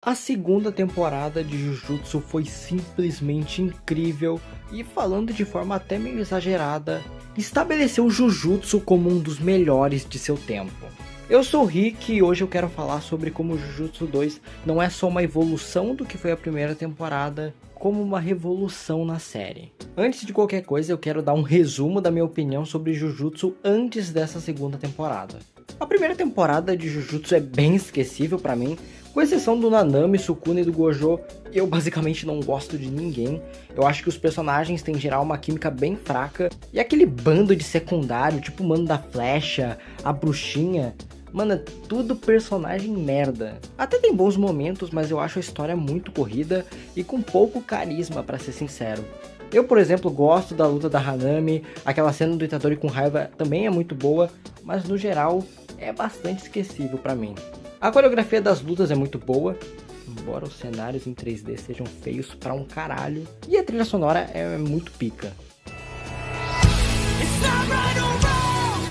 A segunda temporada de Jujutsu foi simplesmente incrível e, falando de forma até meio exagerada, estabeleceu Jujutsu como um dos melhores de seu tempo. Eu sou o Rick e hoje eu quero falar sobre como Jujutsu 2 não é só uma evolução do que foi a primeira temporada, como uma revolução na série. Antes de qualquer coisa, eu quero dar um resumo da minha opinião sobre Jujutsu antes dessa segunda temporada. A primeira temporada de Jujutsu é bem esquecível pra mim, com exceção do Nanami, Sukuna e do Gojo. Eu basicamente não gosto de ninguém. Eu acho que os personagens têm em geral uma química bem fraca, e aquele bando de secundário, tipo o Mano da Flecha, a Bruxinha, mano, é tudo personagem merda. Até tem bons momentos, mas eu acho a história muito corrida e com pouco carisma, pra ser sincero. Eu, por exemplo, gosto da luta da Hanami, aquela cena do Itadori com raiva também é muito boa, mas no geral é bastante esquecível pra mim. A coreografia das lutas é muito boa, embora os cenários em 3D sejam feios pra um caralho, e a trilha sonora é muito pica.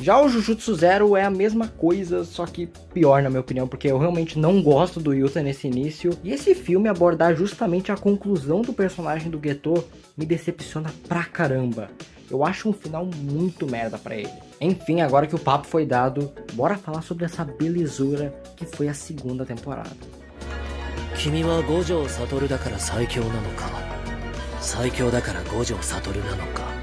Já o Jujutsu Zero é a mesma coisa, só que pior na minha opinião, porque eu realmente não gosto do Yuta nesse início, e esse filme abordar justamente a conclusão do personagem do Geto me decepciona pra caramba. Eu acho um final muito merda pra ele. Enfim, agora que o papo foi dado, bora falar sobre essa belezura que foi a segunda temporada.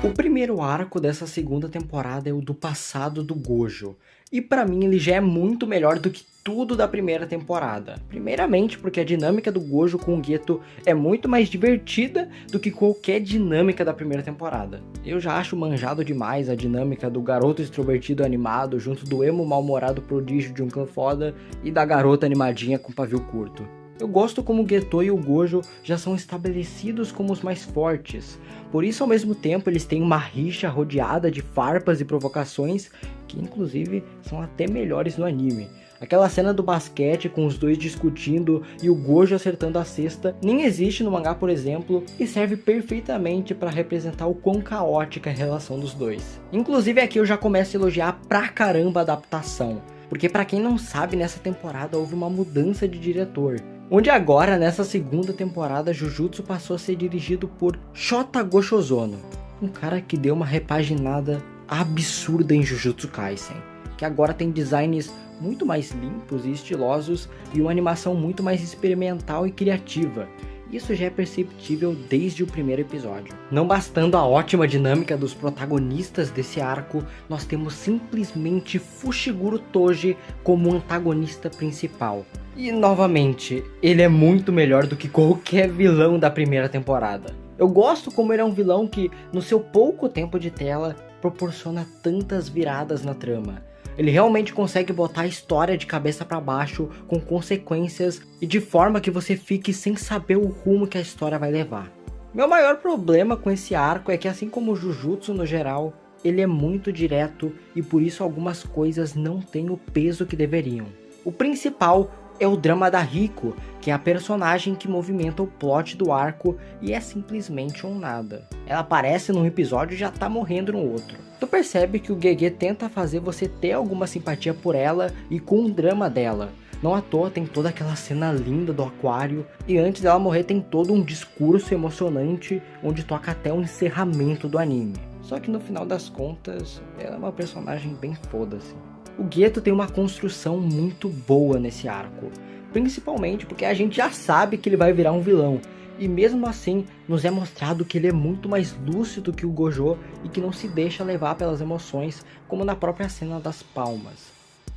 O primeiro arco dessa segunda temporada é o do passado do Gojo, e pra mim ele já é muito melhor do que tudo da primeira temporada. Primeiramente porque a dinâmica do Gojo com o Geto é muito mais divertida do que qualquer dinâmica da primeira temporada. Eu já acho manjado demais a dinâmica do garoto extrovertido animado junto do emo mal-humorado prodígio de um clã foda e da garota animadinha com pavio curto. Eu gosto como o Geto e o Gojo já são estabelecidos como os mais fortes, por isso ao mesmo tempo eles têm uma rixa rodeada de farpas e provocações que inclusive são até melhores no anime. Aquela cena do basquete com os dois discutindo e o Gojo acertando a cesta nem existe no mangá, por exemplo, e serve perfeitamente para representar o quão caótica é a relação dos dois. Inclusive aqui eu já começo a elogiar pra caramba a adaptação, porque pra quem não sabe, nessa temporada houve uma mudança de diretor, onde agora, nessa segunda temporada, Jujutsu passou a ser dirigido por Shota Goshozono, um cara que deu uma repaginada absurda em Jujutsu Kaisen, que agora tem designs muito mais limpos e estilosos e uma animação muito mais experimental e criativa. Isso já é perceptível desde o primeiro episódio. Não bastando a ótima dinâmica dos protagonistas desse arco, nós temos simplesmente Fushiguro Toji como antagonista principal. E novamente, ele é muito melhor do que qualquer vilão da primeira temporada. Eu gosto como ele é um vilão que, no seu pouco tempo de tela, proporciona tantas viradas na trama. Ele realmente consegue botar a história de cabeça para baixo, com consequências e de forma que você fique sem saber o rumo que a história vai levar. Meu maior problema com esse arco é que, assim como o Jujutsu no geral, ele é muito direto e por isso algumas coisas não têm o peso que deveriam. O principal é o drama da Riko, que é a personagem que movimenta o plot do arco e é simplesmente um nada. Ela aparece num episódio e já tá morrendo no outro. Tu percebe que o GG tenta fazer você ter alguma simpatia por ela e com o drama dela. Não à toa tem toda aquela cena linda do aquário e antes dela morrer tem todo um discurso emocionante onde toca até o encerramento do anime. Só que no final das contas, ela é uma personagem bem foda-se. O Geto tem uma construção muito boa nesse arco, principalmente porque a gente já sabe que ele vai virar um vilão, e mesmo assim nos é mostrado que ele é muito mais lúcido que o Gojo e que não se deixa levar pelas emoções, como na própria cena das palmas.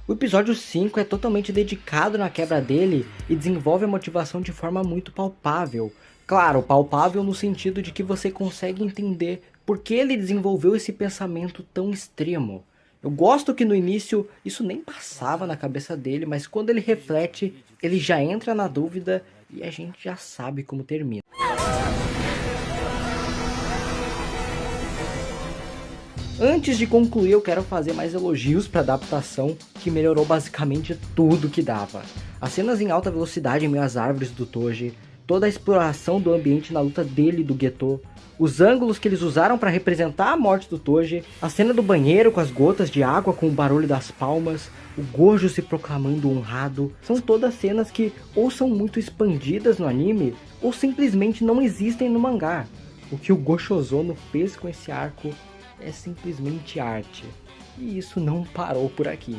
O episódio 5 é totalmente dedicado na quebra dele e desenvolve a motivação de forma muito palpável. Claro, palpável no sentido de que você consegue entender por que ele desenvolveu esse pensamento tão extremo. Eu gosto que no início isso nem passava na cabeça dele, mas quando ele reflete, ele já entra na dúvida e a gente já sabe como termina. Antes de concluir, eu quero fazer mais elogios para a adaptação, que melhorou basicamente tudo que dava. As cenas em alta velocidade em meio às árvores do Toji, toda a exploração do ambiente na luta dele e do Geto, os ângulos que eles usaram para representar a morte do Toji, a cena do banheiro com as gotas de água com o barulho das palmas, o Gojo se proclamando honrado, são todas cenas que ou são muito expandidas no anime, ou simplesmente não existem no mangá. O que o Gosho Ozono fez com esse arco é simplesmente arte. E isso não parou por aqui.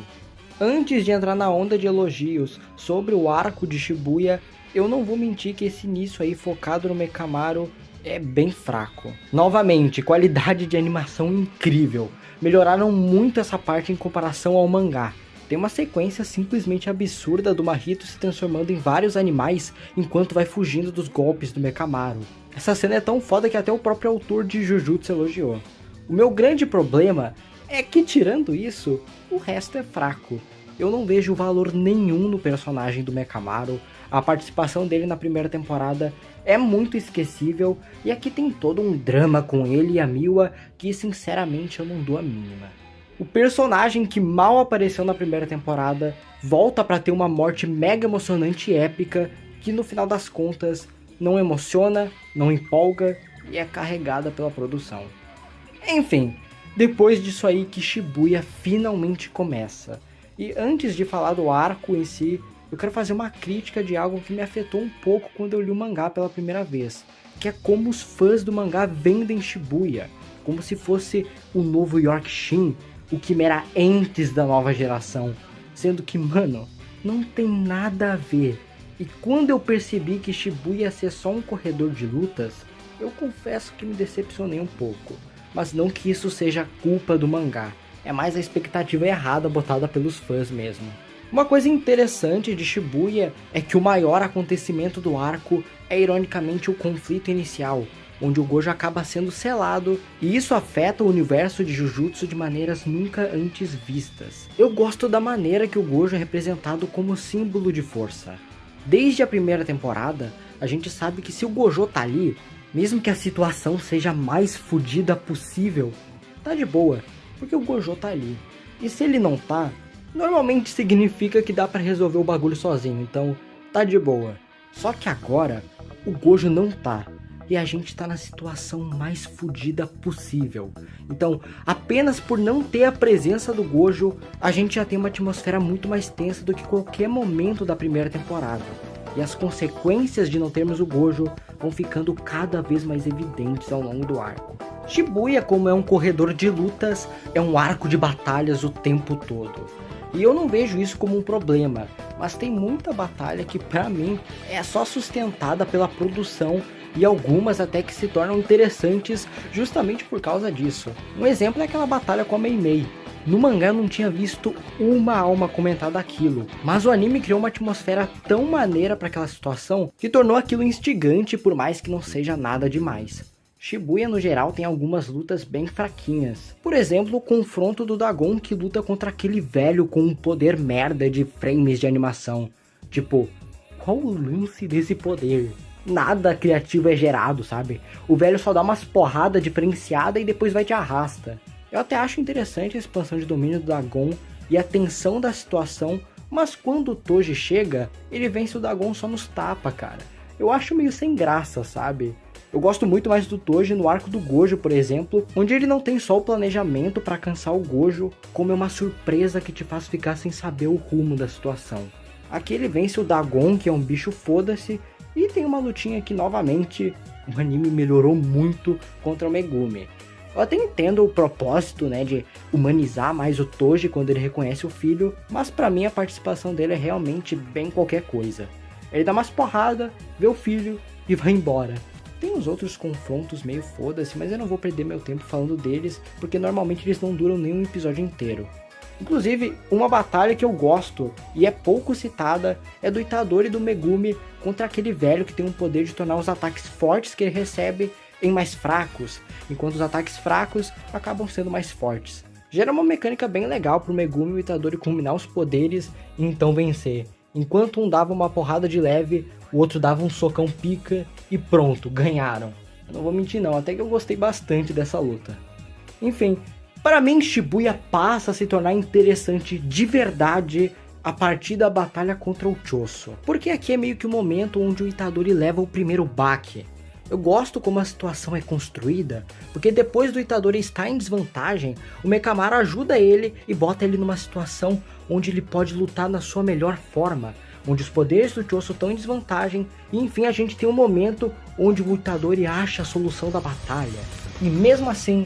Antes de entrar na onda de elogios sobre o arco de Shibuya, eu não vou mentir que esse início aí focado no Mekamaru é bem fraco. Novamente, qualidade de animação incrível. Melhoraram muito essa parte em comparação ao mangá. Tem uma sequência simplesmente absurda do Mahito se transformando em vários animais enquanto vai fugindo dos golpes do Mekamaru. Essa cena é tão foda que até o próprio autor de Jujutsu elogiou. O meu grande problema é que, tirando isso, o resto é fraco. Eu não vejo valor nenhum no personagem do Mekamaru. A participação dele na primeira temporada é muito esquecível, e aqui tem todo um drama com ele e a Miwa que sinceramente eu não dou a mínima. O personagem que mal apareceu na primeira temporada volta para ter uma morte mega emocionante e épica que no final das contas não emociona, não empolga e é carregada pela produção. Enfim, depois disso aí que Shibuya finalmente começa. E antes de falar do arco em si, eu quero fazer uma crítica de algo que me afetou um pouco quando eu li o mangá pela primeira vez, que é como os fãs do mangá vendem Shibuya, como se fosse o novo Yorkshin, o Quimera antes da nova geração, sendo que, mano, não tem nada a ver. E quando eu percebi que Shibuya ia ser só um corredor de lutas, eu confesso que me decepcionei um pouco, mas não que isso seja culpa do mangá, é mais a expectativa errada botada pelos fãs mesmo. Uma coisa interessante de Shibuya é que o maior acontecimento do arco é ironicamente o conflito inicial, onde o Gojo acaba sendo selado, e isso afeta o universo de Jujutsu de maneiras nunca antes vistas. Eu gosto da maneira que o Gojo é representado como símbolo de força. Desde a primeira temporada, a gente sabe que se o Gojo tá ali, mesmo que a situação seja a mais fodida possível, tá de boa, porque o Gojo tá ali. E se ele não tá, normalmente significa que dá pra resolver o bagulho sozinho, então tá de boa. Só que agora, o Gojo não tá, e a gente tá na situação mais fodida possível. Então, apenas por não ter a presença do Gojo, a gente já tem uma atmosfera muito mais tensa do que qualquer momento da primeira temporada. E as consequências de não termos o Gojo vão ficando cada vez mais evidentes ao longo do arco. Shibuya, como é um corredor de lutas, é um arco de batalhas o tempo todo. E eu não vejo isso como um problema, mas tem muita batalha que pra mim é só sustentada pela produção e algumas até que se tornam interessantes justamente por causa disso. Um exemplo é aquela batalha com a Mei Mei. No mangá eu não tinha visto uma alma comentar daquilo, mas o anime criou uma atmosfera tão maneira para aquela situação que tornou aquilo instigante por mais que não seja nada demais. Shibuya no geral tem algumas lutas bem fraquinhas. Por exemplo, o confronto do Dagon que luta contra aquele velho com um poder merda de frames de animação. Tipo, qual o lance desse poder? Nada criativo é gerado, sabe? O velho só dá umas porradas diferenciadas e depois vai te arrasta. Eu até acho interessante a expansão de domínio do Dagon e a tensão da situação, mas quando o Toji chega, ele vence o Dagon só nos tapa, cara. Eu acho meio sem graça, sabe? Eu gosto muito mais do Toji no arco do Gojo, por exemplo, onde ele não tem só o planejamento para alcançar o Gojo, como é uma surpresa que te faz ficar sem saber o rumo da situação. Aqui ele vence o Dagon, que é um bicho foda-se, e tem uma lutinha que novamente o anime melhorou muito contra o Megumi. Eu até entendo o propósito, né, de humanizar mais o Toji quando ele reconhece o filho, mas pra mim a participação dele é realmente bem qualquer coisa. Ele dá umas porradas, vê o filho e vai embora. Tem uns outros confrontos meio foda-se, mas eu não vou perder meu tempo falando deles, porque normalmente eles não duram nem um episódio inteiro. Inclusive, uma batalha que eu gosto e é pouco citada é do Itadori e do Megumi contra aquele velho que tem o poder de tornar os ataques fortes que ele recebe em mais fracos, enquanto os ataques fracos acabam sendo mais fortes. Gera uma mecânica bem legal pro Megumi e o Itadori combinar os poderes e então vencer. Enquanto um dava uma porrada de leve, o outro dava um socão pica e pronto, ganharam. Eu não vou mentir não, até que eu gostei bastante dessa luta. Enfim, para mim Shibuya passa a se tornar interessante de verdade a partir da batalha contra o Choso, porque aqui é meio que o momento onde o Itadori leva o primeiro baque. Eu gosto como a situação é construída, porque depois do Itadori estar em desvantagem, o Mekamaru ajuda ele e bota ele numa situação onde ele pode lutar na sua melhor forma, onde os poderes do Choso estão em desvantagem, e enfim a gente tem um momento onde o Itadori acha a solução da batalha, e mesmo assim,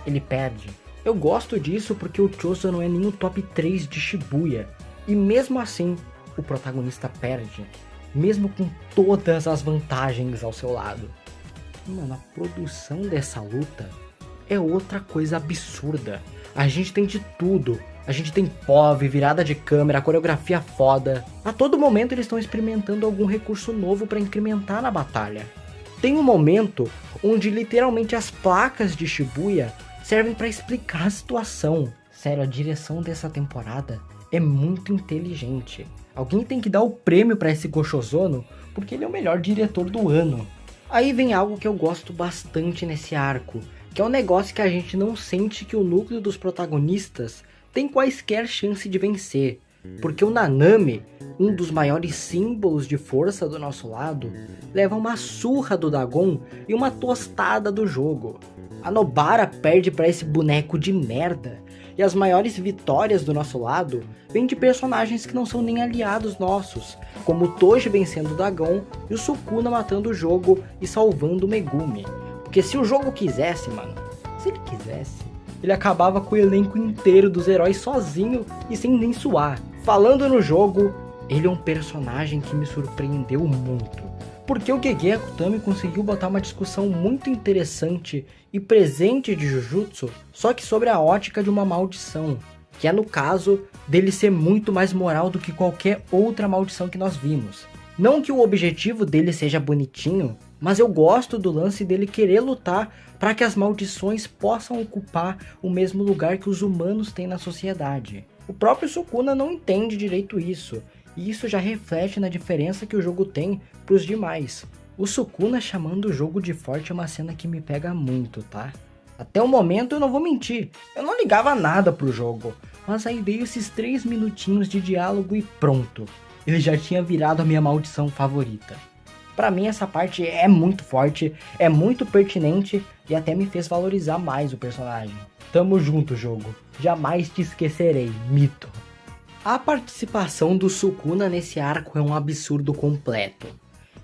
ele perde. Eu gosto disso porque o Choso não é nem o top 3 de Shibuya, e mesmo assim, o protagonista perde, mesmo com todas as vantagens ao seu lado. Mano, a produção dessa luta é outra coisa absurda. A gente tem de tudo. A gente tem POV, virada de câmera, coreografia foda. A todo momento eles estão experimentando algum recurso novo para incrementar na batalha. Tem um momento onde literalmente as placas de Shibuya servem para explicar a situação. Sério, a direção dessa temporada é muito inteligente. Alguém tem que dar o prêmio para esse Goshozono, porque ele é o melhor diretor do ano. Aí vem algo que eu gosto bastante nesse arco, que é um negócio que a gente não sente que o núcleo dos protagonistas tem quaisquer chance de vencer. Porque o Nanami, um dos maiores símbolos de força do nosso lado, leva uma surra do Dagon e uma tostada do jogo. A Nobara perde para esse boneco de merda. E as maiores vitórias do nosso lado vêm de personagens que não são nem aliados nossos, como o Toji vencendo o Dagon e o Sukuna matando o jogo e salvando o Megumi. Porque se o jogo quisesse, mano, se ele quisesse, ele acabava com o elenco inteiro dos heróis sozinho e sem nem suar. Falando no jogo, ele é um personagem que me surpreendeu muito. Porque o Gege Akutami conseguiu botar uma discussão muito interessante e presente de Jujutsu, só que sobre a ótica de uma maldição, que é no caso dele ser muito mais moral do que qualquer outra maldição que nós vimos. Não que o objetivo dele seja bonitinho, mas eu gosto do lance dele querer lutar para que as maldições possam ocupar o mesmo lugar que os humanos têm na sociedade. O próprio Sukuna não entende direito isso, e isso já reflete na diferença que o jogo tem para os demais. O Sukuna chamando o jogo de forte é uma cena que me pega muito, tá? Até o momento eu não vou mentir, eu não ligava nada pro jogo, mas aí veio esses 3 minutinhos de diálogo e pronto, ele já tinha virado a minha maldição favorita. Pra mim essa parte é muito forte, é muito pertinente e até me fez valorizar mais o personagem. Tamo junto, jogo, jamais te esquecerei, mito. A participação do Sukuna nesse arco é um absurdo completo.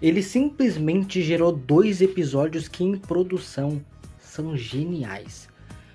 Ele simplesmente gerou 2 episódios que em produção são geniais.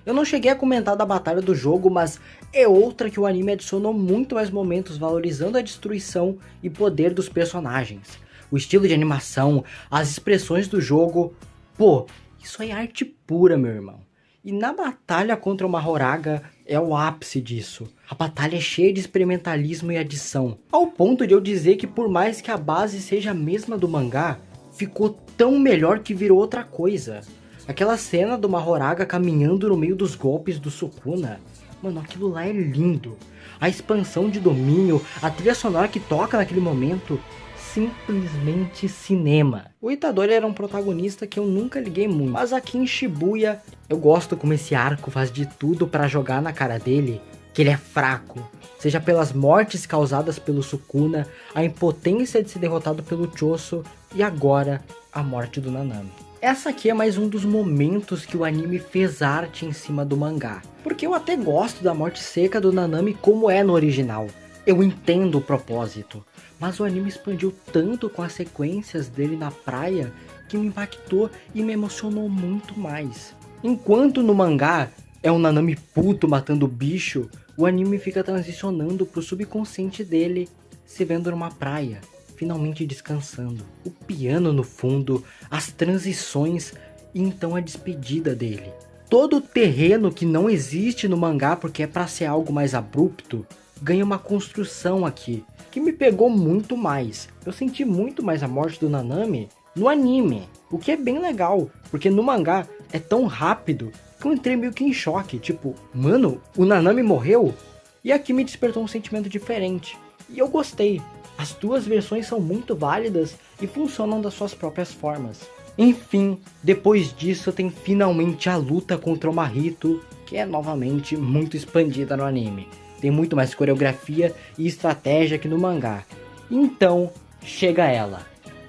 Eu não cheguei a comentar da batalha do jogo, mas é outra que o anime adicionou muito mais momentos valorizando a destruição e poder dos personagens. O estilo de animação, as expressões do jogo, pô, isso é arte pura, meu irmão. E na batalha contra o Mahoraga é o ápice disso. A batalha é cheia de experimentalismo e adição, ao ponto de eu dizer que por mais que a base seja a mesma do mangá, ficou tão melhor que virou outra coisa. Aquela cena do Mahoraga caminhando no meio dos golpes do Sukuna, mano, aquilo lá é lindo. A expansão de domínio, a trilha sonora que toca naquele momento, simplesmente cinema. O Itadori era um protagonista que eu nunca liguei muito, mas aqui em Shibuya eu gosto como esse arco faz de tudo pra jogar na cara dele que ele é fraco, seja pelas mortes causadas pelo Sukuna, a impotência de ser derrotado pelo Choso e agora a morte do Nanami. Essa aqui é mais um dos momentos que o anime fez arte em cima do mangá, porque eu até gosto da morte seca do Nanami como é no original. Eu entendo o propósito, mas o anime expandiu tanto com as sequências dele na praia que me impactou e me emocionou muito mais. Enquanto no mangá é um Nanami puto matando o bicho, o anime fica transicionando pro subconsciente dele se vendo numa praia, finalmente descansando. O piano no fundo, as transições e então a despedida dele. Todo o terreno que não existe no mangá porque é pra ser algo mais abrupto, ganha uma construção aqui, que me pegou muito mais. Eu senti muito mais a morte do Nanami no anime, o que é bem legal, porque no mangá é tão rápido que eu entrei meio que em choque, tipo, mano, o Nanami morreu? E aqui me despertou um sentimento diferente, e eu gostei. As 2 versões são muito válidas e funcionam das suas próprias formas. Enfim, depois disso tem finalmente a luta contra o Mahito, que é novamente muito expandida no anime. tem muito mais coreografia e estratégia que no mangá. Então, chega ela,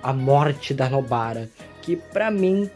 a morte da Nobara, que pra mim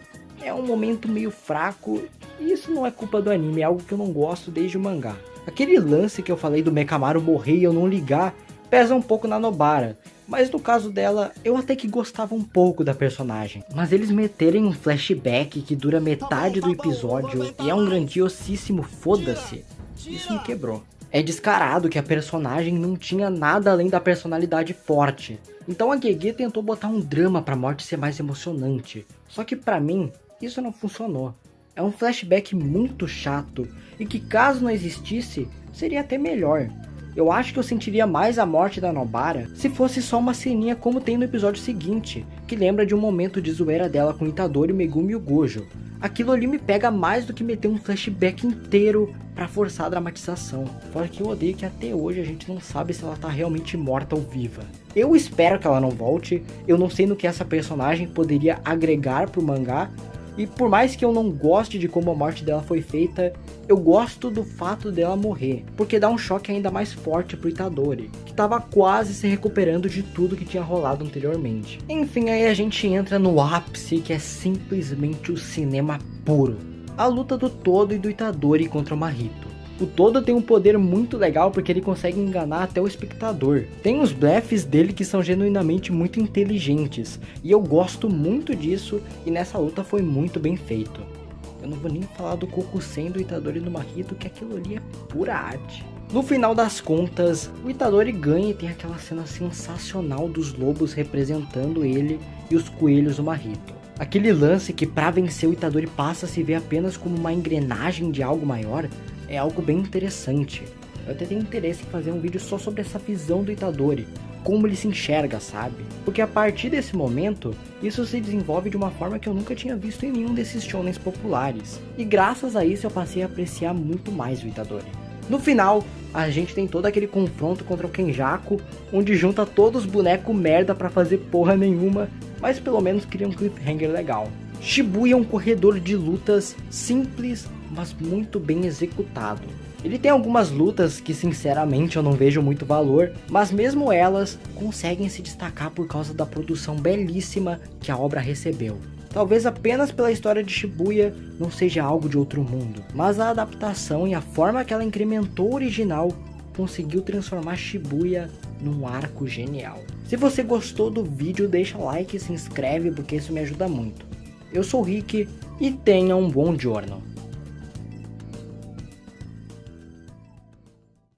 é um momento meio fraco, e isso não é culpa do anime, é algo que eu não gosto desde o mangá. Aquele lance que eu falei do Mekamaru morrer e eu não ligar, pesa um pouco na Nobara, mas no caso dela, eu até que gostava um pouco da personagem. Mas eles meterem um flashback que dura metade do episódio e é um grandiosíssimo foda-se, isso me quebrou. É descarado que a personagem não tinha nada além da personalidade forte. Então a Gege tentou botar um drama pra morte ser mais emocionante. Só que pra mim, isso não funcionou. É um flashback muito chato e que caso não existisse, seria até melhor. Eu acho que eu sentiria mais a morte da Nobara se fosse só uma ceninha como tem no episódio seguinte, que lembra de um momento de zoeira dela com Itadori, Megumi e o Gojo. Aquilo ali me pega mais do que meter um flashback inteiro pra forçar a dramatização. Fora que eu odeio que até hoje a gente não sabe se ela tá realmente morta ou viva. Eu espero que ela não volte, eu não sei no que essa personagem poderia agregar pro mangá, e por mais que eu não goste de como a morte dela foi feita, eu gosto do fato dela morrer, porque dá um choque ainda mais forte pro Itadori, que tava quase se recuperando de tudo que tinha rolado anteriormente. Enfim, aí a gente entra no ápice, que é simplesmente o cinema puro. A luta do Todo e do Itadori contra o Mahito. O Todo tem um poder muito legal porque ele consegue enganar até o espectador. Tem os blefs dele que são genuinamente muito inteligentes, e eu gosto muito disso, e nessa luta foi muito bem feito. Eu não vou nem falar do Kokusen, do Itadori e do Mahito, que aquilo ali é pura arte. No final das contas, o Itadori ganha e tem aquela cena sensacional dos lobos representando ele e os coelhos do Mahito. Aquele lance que pra vencer o Itadori passa a se ver apenas como uma engrenagem de algo maior, é algo bem interessante. Eu até tenho interesse em fazer um vídeo só sobre essa visão do Itadori, como ele se enxerga, sabe? Porque a partir desse momento, isso se desenvolve de uma forma que eu nunca tinha visto em nenhum desses shonens populares. E graças a isso eu passei a apreciar muito mais o Itadori. No final, a gente tem todo aquele confronto contra o Kenjaku, onde junta todos os bonecos merda pra fazer porra nenhuma, mas pelo menos cria um cliffhanger legal. Shibuya é um corredor de lutas simples, mas muito bem executado. Ele tem algumas lutas que sinceramente eu não vejo muito valor, mas mesmo elas conseguem se destacar por causa da produção belíssima que a obra recebeu. Talvez apenas pela história de Shibuya não seja algo de outro mundo, mas a adaptação e a forma que ela incrementou o original conseguiu transformar Shibuya num arco genial. Se você gostou do vídeo, deixa o like e se inscreve porque isso me ajuda muito. Eu sou o Rick e tenha um bom giorno.